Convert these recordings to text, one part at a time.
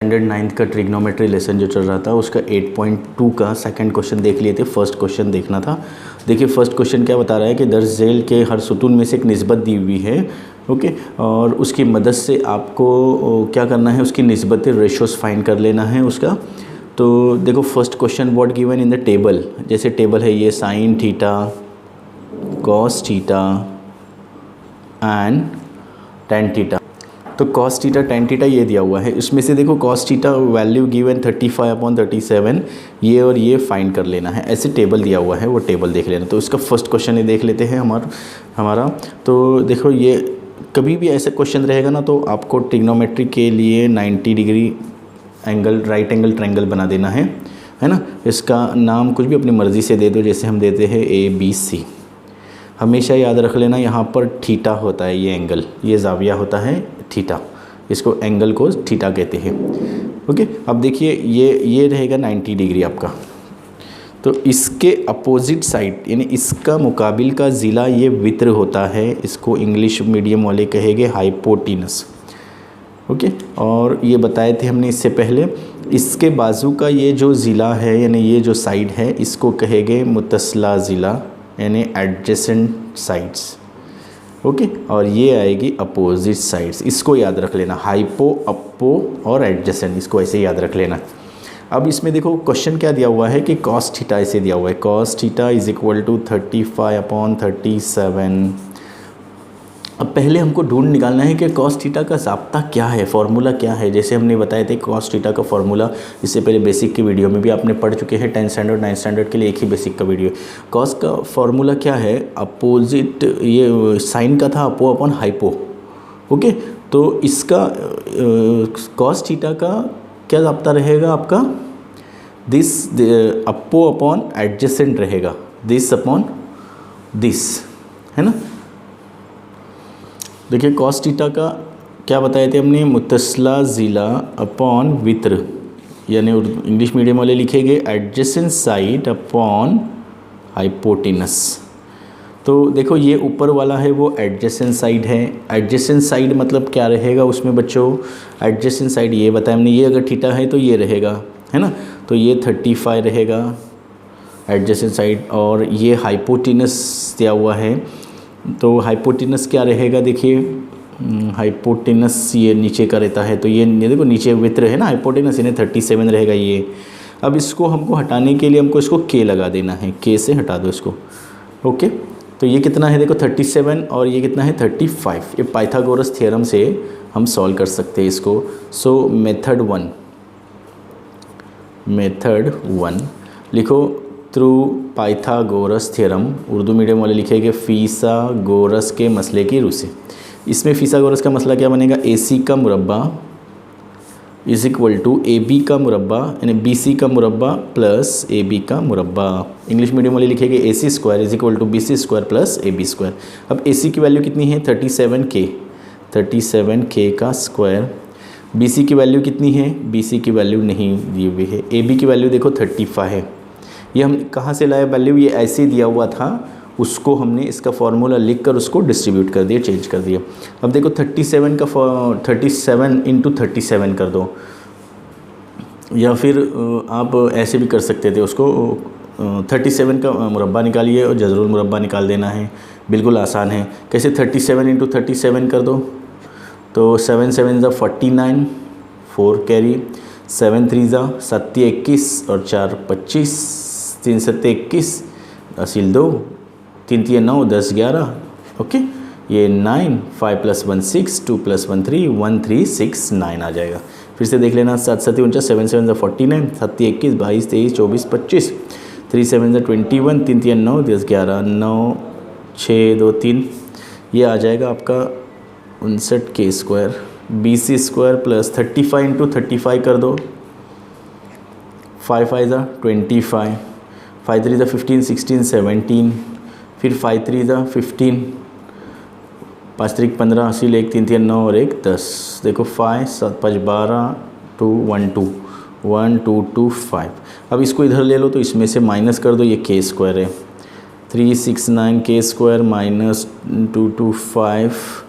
Standard 9th का trigonometry lesson जो चल रहा था उसका 8.2 का सेकंड क्वेश्चन देख लिए थे। फर्स्ट क्वेश्चन देखना था। देखिए फर्स्ट क्वेश्चन क्या बता रहा है कि दर्ज झेल के हर सुतून में से एक निस्बत दी हुई है, ओके, और उसकी मदद से आपको क्या करना है, उसकी निस्बती रेशोस फाइंड कर लेना है उसका। तो देखो first question what given in the table, जैसे टेबल है ये sine theta cos theta and tan theta. तो कॉस थीटा टेन थीटा ये दिया हुआ है, इसमें से देखो कॉस थीटा वैल्यू गिवन 35/37, ये और ये फाइंड कर लेना है। ऐसे टेबल दिया हुआ है, वो टेबल देख लेना। तो इसका फर्स्ट क्वेश्चन ये देख लेते हैं हमारा। तो देखो ये कभी भी ऐसा क्वेश्चन रहेगा ना तो आपको ट्रिग्नोमेट्री के लिए 90 degree angle right angle triangle बना देना है ना। इसका नाम कुछ भी अपनी मर्ज़ी से दे दो, जैसे हम देते हैं ABC। हमेशा याद रख लेना यहाँ पर थीटा होता है, ये एंगल, ये ज़ाविया होता है थीटा, इसको एंगल को थीटा कहते हैं, ओके। अब देखिए ये रहेगा 90 डिग्री आपका। तो इसके अपोजिट साइड यानी इसका मुकाबिल का ज़िला ये वित्र होता है, इसको इंग्लिश मीडियम वाले कहेंगे हाइपोटिनस, ओके। और ये बताए थे हमने इससे पहले, इसके बाजू का ये जो ज़िला है यानी ये जो साइड है इसको कहेंगे मुतसला ज़िला यानी एडजेसेंट साइड्स, ओके। और ये आएगी अपोजिट साइड्स, इसको याद रख लेना, हाइपो अप्पो और एडजेसेंट, इसको ऐसे याद रख लेना। अब इसमें देखो क्वेश्चन क्या दिया हुआ है कि कॉस थीटा ऐसे दिया हुआ है, cos theta is equal to 35/37। अब पहले हमको ढूंढ निकालना है कि कॉस थीटा का ज़ाब्ता क्या है, फॉर्मूला क्या है। जैसे हमने बताए थे कॉस थीटा का फॉर्मूला इससे पहले बेसिक की वीडियो में भी आपने पढ़ चुके हैं, 10th स्टैंडर्ड 9th स्टैंडर्ड के लिए एक ही बेसिक का वीडियो। कॉस का फॉर्मूला क्या है, अपोजिट, ये साइन का था अपो अपॉन हाइपो, ओके। तो इसका कॉस थीटा का क्या ज़ाब्ता रहेगा आपका, दिस अप्पो अपॉन एडजेसेंट रहेगा, दिस अपॉन दिस, है ना। देखिए कॉस थीटा का क्या बताए थे हमने, मुतसला ज़िला अपॉन वित्र, यानी इंग्लिश मीडियम वाले लिखेंगे एडजेसेंट साइड अपॉन हाइपोटिनस। तो देखो ये ऊपर वाला है वो एडजेसेंट साइड है। एडजेसेंट साइड मतलब क्या रहेगा उसमें बच्चों, एडजेसेंट साइड ये बताया हमने, ये अगर थीटा है तो ये रहेगा, है ना। तो ये 35 रहेगा एडजेसेंट साइड, और ये हाइपोटिनस दिया हुआ है। तो हाइपोटिनस क्या रहेगा, देखिए हाइपोटिनस ये नीचे का रहता है, तो ये देखो नीचे वित्र है ना हाइपोटिनस, इन्हें 37 रहेगा ये। अब इसको हमको हटाने के लिए हमको इसको K लगा देना है, K से हटा दो इसको, ओके। तो ये कितना है देखो 37 और ये कितना है 35। ये पाइथागोरस थ्योरम से हम सॉल्व कर सकते हैं इसको। सो मेथड वन लिखो, through Pythagoras theorem, Urdu medium वाले लिखेंगे फीसागोरस के मसले की रूह से। इसमें फीसागोरस का मसला क्या बनेगा, AC का मुरब्बा इज इक्वल टू AB का मुरब्बा यानी BC का मुरब्बा प्लस AB का मुरब्बा। इंग्लिश मीडियम वाले लिखेंगे AC square is equal to BC square plus AB square. अब AC की वैल्यू कितनी है 37K का स्क्वायर। BC की वैल्यू कितनी है, BC की वैल्यू नहीं दी हुई है। AB की वैल्यू देखो 35 है। ये हम कहाँ से लाए वैल्यू, ये ऐसे दिया हुआ था, उसको हमने इसका फार्मूला लिख कर उसको डिस्ट्रीब्यूट कर दिया, चेंज कर दिया। अब देखो 37 का 37 इंटू 37 कर दो, या फिर आप ऐसे भी कर सकते थे उसको, 37 का मुरब्बा निकालिए और जज़रुल मुरब्बा निकाल देना है, बिल्कुल आसान है। कैसे 37 इंटू 37 कर दो, तो 7 7 ज़ा 49, 4 कैरी, 7 3 ज़ा 7 21 और 4 25, 3 7 21, असील 2, 3 3 9 10 11, ओके। ये 9, 5 + 1 6, 2 + 1 3, 1 3 6 9 आ जाएगा। फिर से देख लेना, 7 7 49, 7 7 ज़ा 49, 7 21 22 23 24 25, 3 7 ज़ा 21, 3 3 9 10 11 9 6 2 3, ये आ जाएगा आपका 59K square. BC square plus 35 into 35 कर दो, 5 5 ज़ा 25, 5 3 ज़ा 15 16 17, फिर 5 3 ज़ा 15, 5 3 15, 80 1 3 3 9 और 1 10। देखो 5 7 5 12 2 1 2 1 2 2 5। अब इसको इधर ले लो तो इसमें से माइनस कर दो, ये K स्क्वायर है, 369 K square minus 225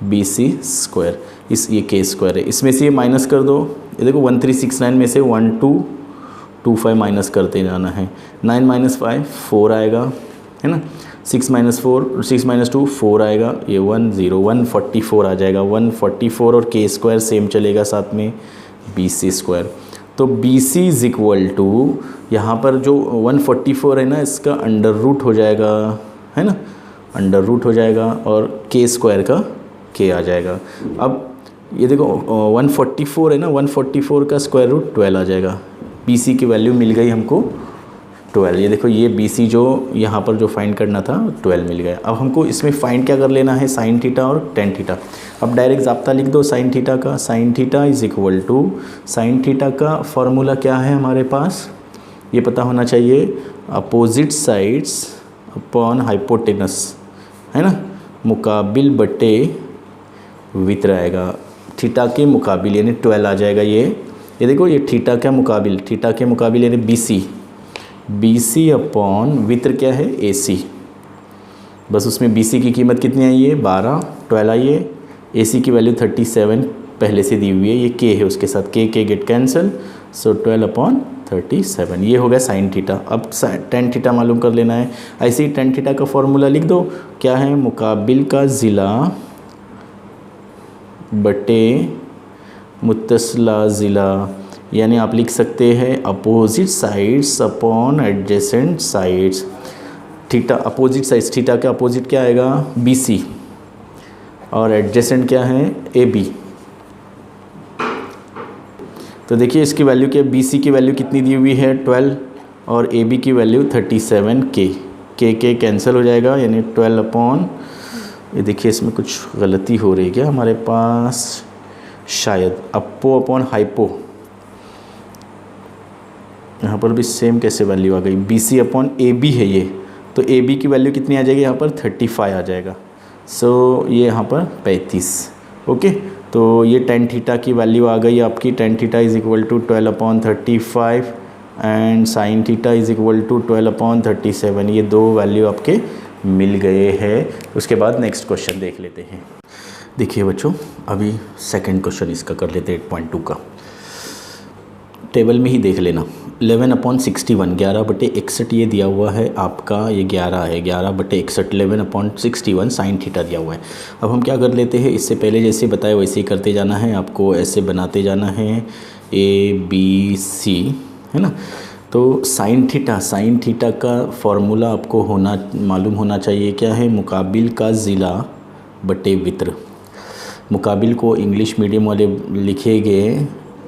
BC square, ये K स्क्वायर है। इसमें से ये माइनस कर दो, ये देखो 1369 में से 1225 माइनस करते जाना है। 9 - 5 4 आएगा, है ना। 6 - 4 6 - 2 4 आएगा, ये 144 आ जाएगा। 144 और के स्क्वायर सेम चलेगा साथ में, BC स्क्वायर। तो BC इज इक्वल टू यहाँ पर जो 144 है ना, इसका अंडर रूट हो जाएगा, है ना, अंडर रूट हो जाएगा, और के स्क्वायर का के आ जाएगा। अब ये देखो 144 है ना, 144 का स्क्वायर रूट 12 आ जाएगा। BC की वैल्यू मिल गई हमको 12। ये देखो ये BC जो यहाँ पर जो फाइंड करना था 12 मिल गया। अब हमको इसमें फाइंड क्या कर लेना है, साइन थीटा और टेन थीटा। अब डायरेक्ट ज़ाब्ता लिख दो साइन थीटा का। Sine theta is equal to, sine theta का फॉर्मूला क्या है हमारे पास, ये पता होना चाहिए, अपोजिट साइड्स अपॉन हाइपोटेनस, है ना, मुकाबिल बटे वित्र आएगा। थीटा के मुकाबिल यानी 12 आ जाएगा। ये देखो ये थीटा के मुकाबिल यानी BC अपॉन वित्र क्या है, AC। बस उसमें BC की कीमत कितनी आई है, 12, 12 आई है। AC की वैल्यू 37 पहले से दी हुई है, ये K है उसके साथ, K गेट कैंसिल, सो 12/37। ये हो गया साइन थीटा। अब टेन थीटा मालूम कर लेना है। ऐसे ही टेन थीटा का फॉर्मूला लिख दो, क्या है, मुकाबिल का ज़िला बटे मुत्तसिला ज़िला, यानी आप लिख सकते हैं opposite sides upon adjacent sides. Theta opposite sides, theta का अपोजिट क्या आएगा, BC, और एडजेसेंट क्या है, AB। तो देखिए इसकी वैल्यू क्या, BC की वैल्यू कितनी दी हुई है 12, और AB की वैल्यू 37 के कैंसिल हो जाएगा, यानी 12 अपॉन, ये देखिए इसमें कुछ गलती हो रही है क्या हमारे पास, शायद अप्पो अपॉन हाइपो, यहाँ पर भी सेम कैसे वैल्यू आ गई, BC अपॉन AB है ये, तो AB की वैल्यु कितनी आ जाएगी यहाँ पर 35 आ जाएगा। सो ये यहाँ पर 35। ओके, तो ये टेन थीटा की वैल्यू आ गई आपकी। Tan theta is equal to 12/35 and sine theta is equal to 12/37। ये दो वैल्यू आपके मिल गए हैं। उसके बाद नेक्स्ट क्वेश्चन देख लेते हैं। देखिए बच्चों, अभी सेकंड क्वेश्चन इसका कर लेते हैं 8.2 का। टेबल में ही देख लेना, 11/61, 11/61 ये दिया हुआ है आपका, ये 11 है, 11/61, 11/61 साइन थीटा दिया हुआ है। अब हम क्या कर लेते हैं, इससे पहले जैसे बताया वैसे ही करते जाना है, आपको ऐसे बनाते जाना है ABC, है ना। तो साइन थीटा का फॉर्मूला आपको मालूम होना चाहिए, क्या है, मुकाबिल का ज़िला बटे वित्र। मुकाबिल को इंग्लिश मीडियम वाले लिखेंगे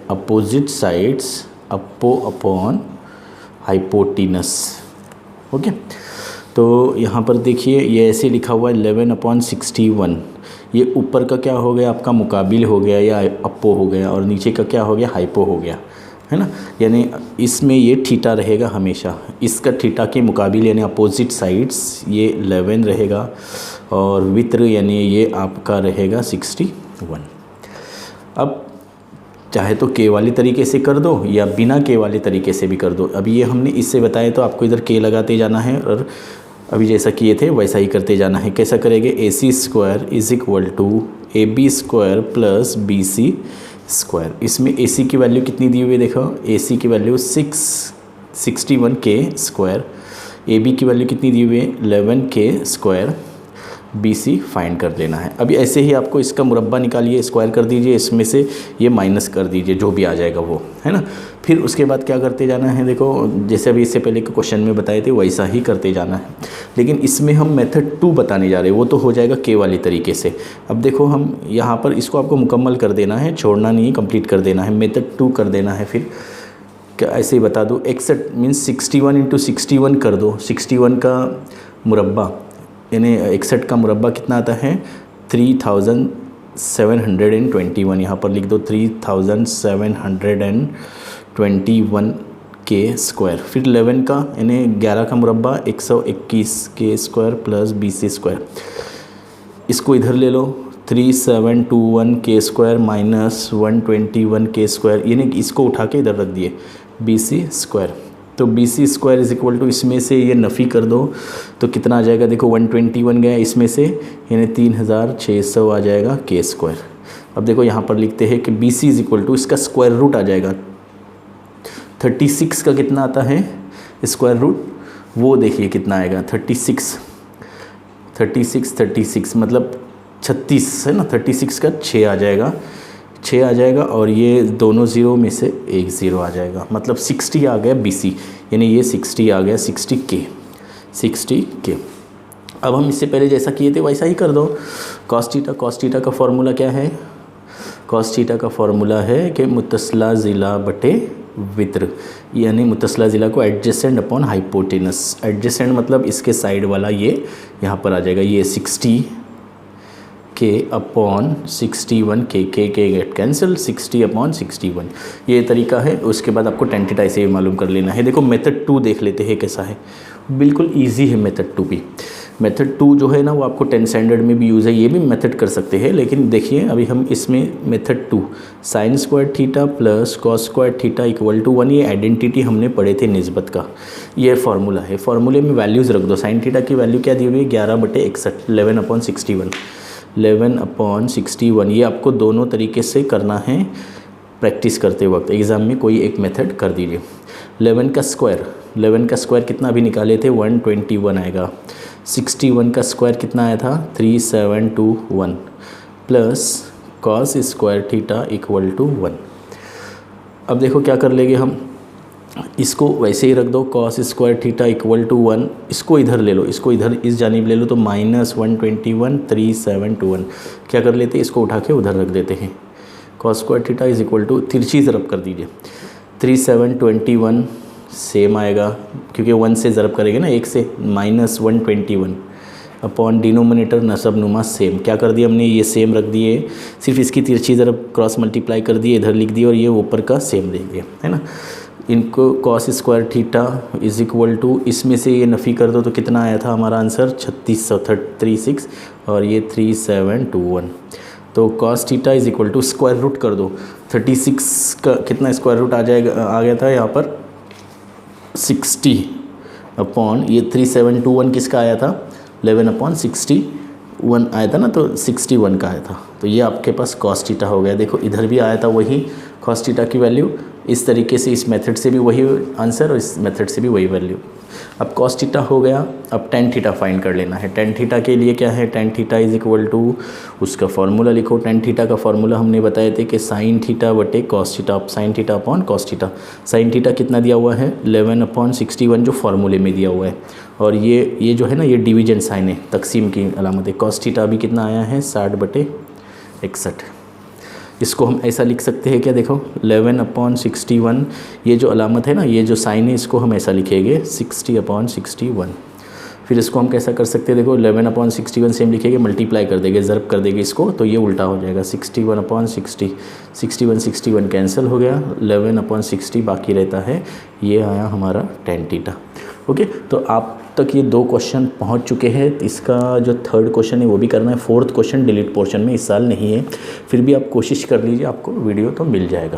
अपोजिट साइड्स अप्पो अपॉन हाइपोटिनस। ओके, तो यहाँ पर देखिए ये ऐसे लिखा हुआ है 11/61। ये ऊपर का क्या हो गया आपका, मुकाबिल हो गया या अप्पो हो गया, और नीचे का क्या हो गया, हाइपो हो गया, है ना। यानी इसमें ये थीटा रहेगा हमेशा, इसका थीटा के मुकाबिल यानी अपोजिट साइड्स ये 11 रहेगा, और वित्र यानी ये आपका रहेगा 61। अब चाहे तो के वाली तरीके से कर दो या बिना के वाले तरीके से भी कर दो। अभी ये हमने इससे बताया तो आपको इधर के लगाते जाना है, और अभी जैसा किए थे वैसा ही करते जाना है। कैसा करेंगे, AC² is equal to AB² plus BC²। इसमें AC की वैल्यू कितनी दी हुई है, देखो AC की वैल्यू 61K², AB की वैल्यू कितनी दी हुई है 11K², BC फाइंड कर देना है। अभी ऐसे ही आपको इसका मुरब्बा निकालिए, स्क्वायर कर दीजिए, इसमें से ये माइनस कर दीजिए, जो भी आ जाएगा वो, है ना। फिर उसके बाद क्या करते जाना है, देखो जैसे अभी इससे पहले के क्वेश्चन में बताए थे वैसा ही करते जाना है, लेकिन इसमें हम मेथड 2 बताने जा रहे हैं, वो तो हो जाएगा के वाली तरीके से। अब देखो हम यहाँ पर इसको आपको मुकम्मल कर देना है, छोड़ना नहीं, कंप्लीट कर देना है, मेथड 2 कर देना है। फिर क्या ऐसे ही बता दो, 61 मीन्स 61 × 61 कर दो, 61 का मुरब्बा यानी 61 का मुरब्बा कितना आता है 3721। यहाँ पर लिख दो 3721K²। फिर 11 का यानी 11 का मुरब्बा 121K² प्लस BC²। इसको इधर ले लो 3721K² माइनस 121K², यानी इसको उठा के इधर रख दिए BC²। तो BC² इज इक्वल टू, इसमें से ये नफ़ी कर दो तो कितना आ जाएगा, देखो 121 गया इसमें से, यानी 3600 आ जाएगा K²। अब देखो यहाँ पर लिखते हैं कि BC इज इक्वल टू, इसका स्क्वायर रूट आ जाएगा 36 का कितना आता है स्क्वायर रूट, वो देखिए कितना आएगा 36 मतलब 36 है ना, 36 का 6 आ जाएगा और ये दोनों ज़ीरो में से एक ज़ीरो आ जाएगा, मतलब 60 आ गया BC, यानी ये 60 आ गया 60K। अब हम इससे पहले जैसा किए थे वैसा ही कर दो। cos थीटा का फॉर्मूला क्या है, cos थीटा का फॉर्मूला है कि मुतसला ज़िला बटे वित्र, यानी मुतसला ज़िला को एडजेसेंट अपॉन हाइपोटेनस, एडजेसेंट मतलब इसके साइड वाला ये यहाँ पर आ जाएगा, ये 60K अपॉन 61 के गेट कैंसिल, 60 अपॉन 61, ये तरीका है। उसके बाद आपको tan थीटा इसे मालूम कर लेना है। देखो मेथड 2 देख लेते हैं कैसा है, बिल्कुल ईजी है मेथड 2 भी। मेथड 2 जो है ना वो आपको 10 स्टैंडर्ड में भी यूज़ है, ये भी मेथड कर सकते हैं, लेकिन देखिए अभी हम इसमें method 2 sin square theta plus cos square theta equal to 1, ये आइडेंटिटी हमने पढ़े थे निस्बत का, ये फार्मूला है। फार्मूले में वैल्यूज़ रख दो। sin थीटा की वैल्यू क्या दी हुई है 11/61, 11/61, ये आपको दोनों तरीके से करना है प्रैक्टिस करते वक्त, एग्ज़ाम में कोई एक मेथड कर दीजिए। 11 का स्क्वायर कितना अभी निकाले थे 121 आएगा, 61 का स्क्वायर कितना आया था 3721 plus cos square theta equal to 1। अब देखो क्या कर लेंगे हम, इसको वैसे ही रख दो, cos square theta equal to 1, इसको इधर ले लो, इसको इधर इस जानिब ले लो, तो -121 3721, क्या कर लेते हैं इसको उठा के उधर रख देते हैं। cos square theta is equal to तिरछी ज़रब कर दीजिए, 3721 सेम आएगा क्योंकि 1 से ज़रब करेंगे ना, 1 से, -121 अपॉन डिनोमिनेटर नसब नुमा सेम, क्या कर दिया हमने ये सेम रख दिए, सिर्फ इसकी तिरछी ज़रब क्रॉस मल्टीप्लाई कर दिए, इधर लिख दिए और ये ऊपर का सेम लिख दिए, है ना। इनको cos square theta is equal to, इसमें से ये नफ़ी कर दो तो कितना आया था हमारा आंसर 3636 और ये 3721। तो cos theta is equal to square root कर दो, 36 का कितना स्क्वायर रूट आ गया था यहाँ पर 60 अपॉन ये 3721 किसका आया था 11/61 आया था ना, तो 61 का आया था, तो ये आपके पास cos थीटा हो गया। देखो इधर भी आया था वही cos थीटा की वैल्यू, इस तरीके से इस मेथड से भी वही आंसर और इस मेथड से भी वही वैल्यू। अब cos थीटा हो गया, अब tan थीटा फाइंड कर लेना है। tan थीटा के लिए क्या है, tan theta is equal to, उसका फार्मूला लिखो। tan थीटा का फार्मूला हमने बताए थे कि sin थीटा बटे cos theta, sin theta upon cos theta. sin theta कितना दिया हुआ है 11/61 जो फार्मूले में दिया हुआ है, और ये जो है ना ये डिवीजन साइन है, तकसीम की अलामत है। cos थीटा अभी कितना आया है 60/61, इसको हम ऐसा लिख सकते हैं क्या, देखो 11/61, ये जो अलामत है ना, ये जो साइन है इसको हम ऐसा लिखेंगे 60/61। फिर इसको हम कैसा कर सकते हैं, देखो 11/61 सेम लिखेंगे, मल्टीप्लाई कर देंगे, ज़रब कर देंगे इसको, तो ये उल्टा हो जाएगा 61/60, 61 कैंसिल हो गया, 11/60 बाकी रहता है, ये आया हमारा tan थीटा। ओके, तो आप तक ये 2 क्वेश्चन पहुंच चुके हैं। इसका जो 3rd क्वेश्चन है वो भी करना है, 4th क्वेश्चन डिलीट पोर्शन में इस साल नहीं है, फिर भी आप कोशिश कर लीजिए, आपको वीडियो तो मिल जाएगा।